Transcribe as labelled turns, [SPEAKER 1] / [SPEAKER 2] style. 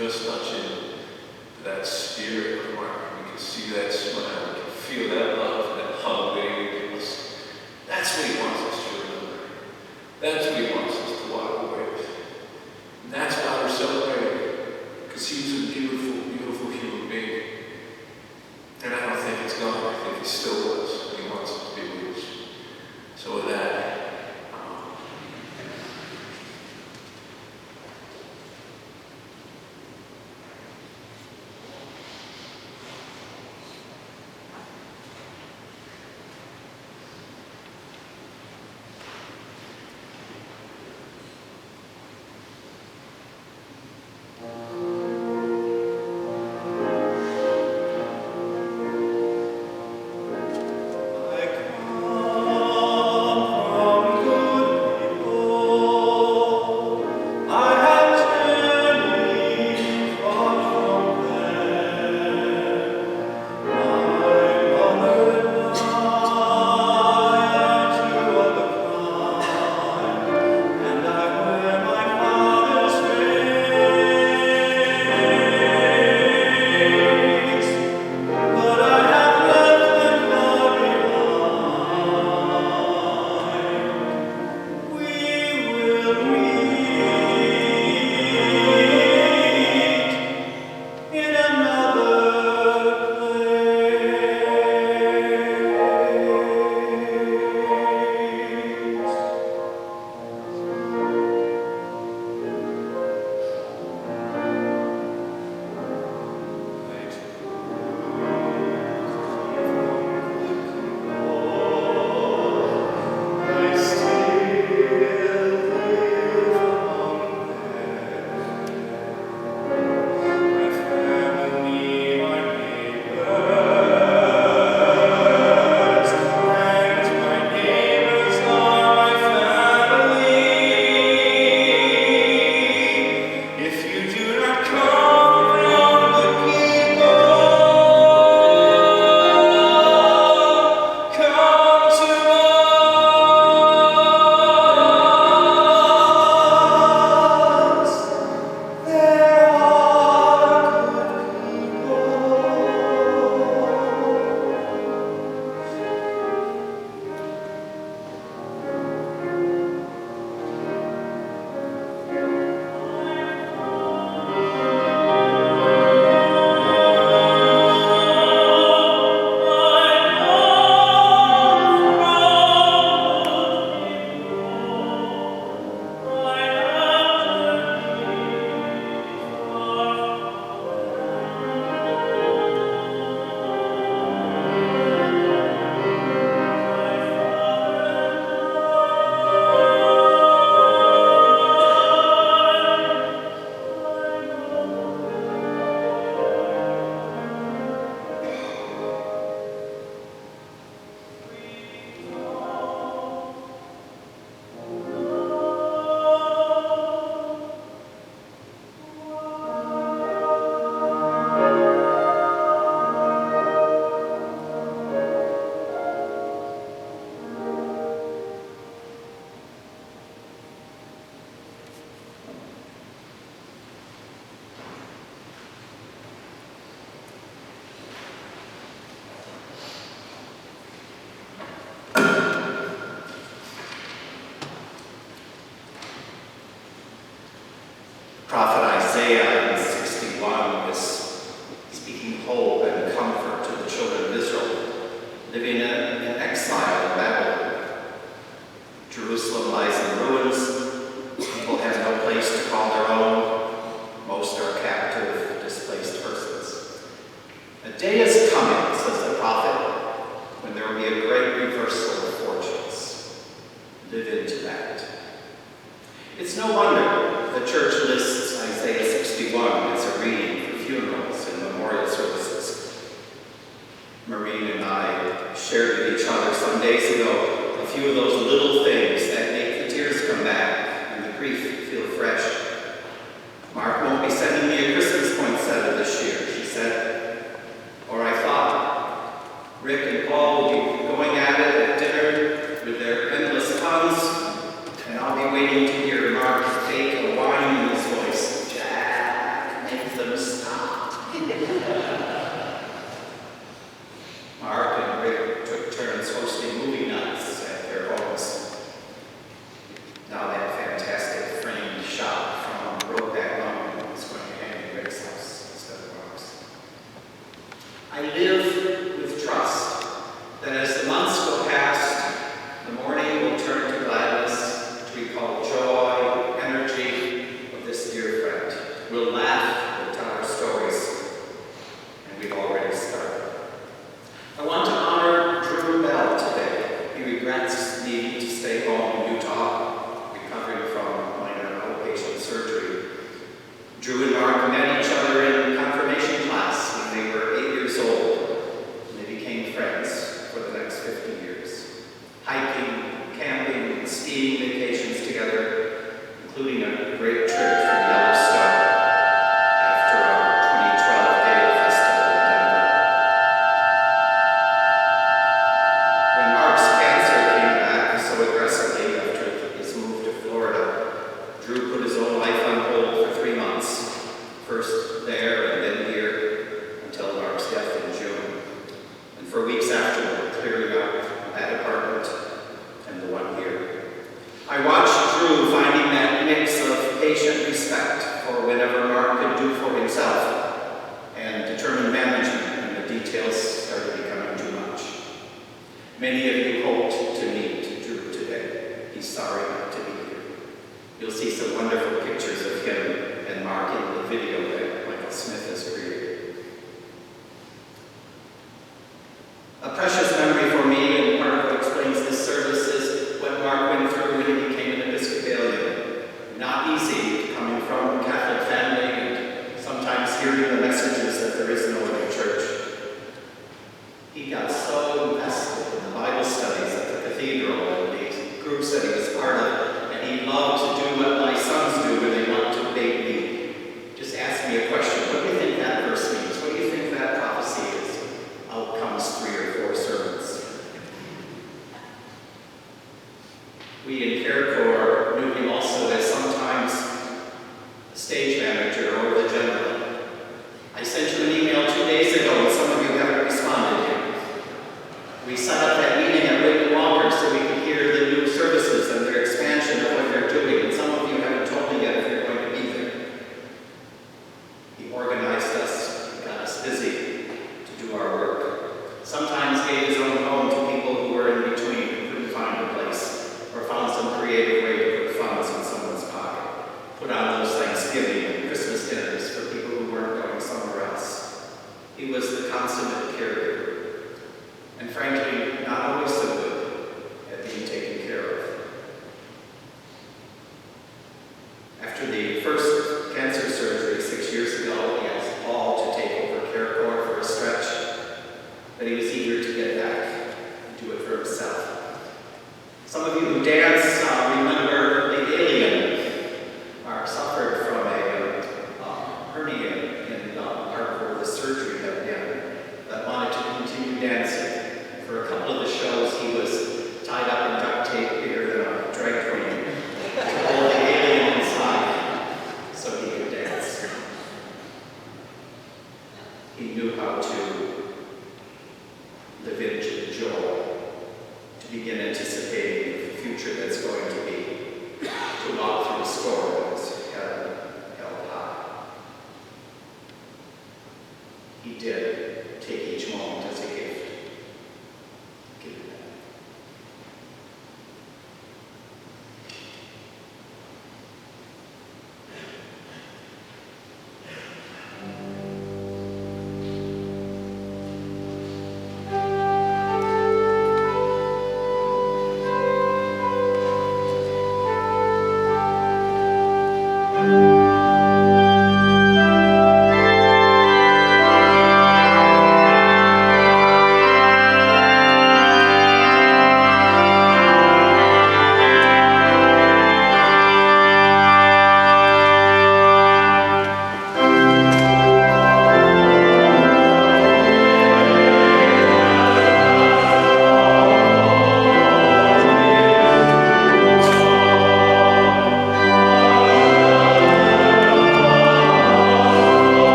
[SPEAKER 1] just touch in that spirit of Mark. We can see that smile. We can feel that love, that hug that he would give us. That's what he wants us to remember. That's what he wants us to walk away with. And that's why we're celebrating. Because he was a beautiful, beautiful human being. And I don't think it's gone. I think it's still with us. He wants us to be with us. So with that,
[SPEAKER 2] Prophet Isaiah in 61 is speaking hope and comfort to the children of Israel, living in exile in Babylon. Jerusalem lies in ruins. People have no place to call their own. Most are captive, displaced persons. A day is coming, says the prophet, when there will be a great reversal of fortunes. Live into that. It's no wonder the church lists Isaiah 61 as a reading for funerals and memorial services. Maureen and I shared with each other some days ago a few of those little things that make the tears come back and the grief feel fresh. Mark won't be sending me a Christmas poinsettia this year, she said. Or I thought, Rick and Paul will be going at it at dinner with their endless puns, and I'll be waiting to hear Mark take a whine in his voice. Jack, make them stop. Mark and Rick took turns hosting movie nights at their homes. Now that fantastic framed shot from Brokeback Mountain is going to hang in Rick's house instead of Mark's. I live with trust that as the months go past, the morning will turn to gladness to recall joy, energy of this dear friend. We'll laugh, we'll tell our stories, and we've already started. I want to honor Drew Bell today. He regrets needing to stay home in Utah, recovering from minor outpatient surgery. Drew and Mark met each other in confirmation class when they were 8 years old, and they became friends for the next 50 years. Hiking, camping, and skiing vacations together, including a great trip from Yellowstone after our 2012 Gale Festival in Denver. When Mark's cancer came back so aggressively after his move to Florida, Drew put his own life on hold for 3 months, first there and then here, until Mark's death in June. And for weeks afterward, clearing out that apartment and the one here. I watched Drew finding that mix of patient respect for whatever Mark could do for himself and determined management when the details started becoming too much. Many of you hoped to meet Drew today. He's sorry not to be here. You'll see some wonderful pictures of him and Mark in the video that Michael Smith has created. A precious memory for me, and part of what explains this service, is what Mark went through when he became an Episcopalian. Not easy, coming from a Catholic family and sometimes hearing the messages that there is no other church. He got so invested in the Bible studies at the cathedral and the groups that he was part of, and he loved to do what my sons do when they want to bait me. Just ask me a question. What do you think that verse means? What do you think that prophecy is? Out comes 3 or 4 sermons. We in Care Corps knew him also as sometimes the stage manager or the general. I sent you an email 2 days ago and some of you haven't responded yet. We set up that meeting at Whitney Walker so we could hear the new services and their expansion of what they're doing, and some of you haven't told me yet if you're going to be there. He organized us, he got us busy to do our work. Sometimes gave his own home to people who were in between, who couldn't find a place, or found some creative way to put funds in someone's pocket. Put on those Thanksgiving and Christmas dinners for people who weren't going somewhere else. He was the consummate caregiver, and frankly, not always so good at being taken care of. After the first cancer surgery 6 years ago, he asked Paul to take over Care Corps for a stretch, but he was eager to get back and do it for himself. Some of you who dance remember the alien. Mark suffered from a hernia in the part where the surgery had been, but wanted to continue dancing. For a couple of the shows, he was tied up in duct tape bigger than a drag queen to hold the alien inside so he could dance. He knew how to live in joy, to begin anticipating the future that's going to be, to walk through the storm that was held high. He did take each moment as he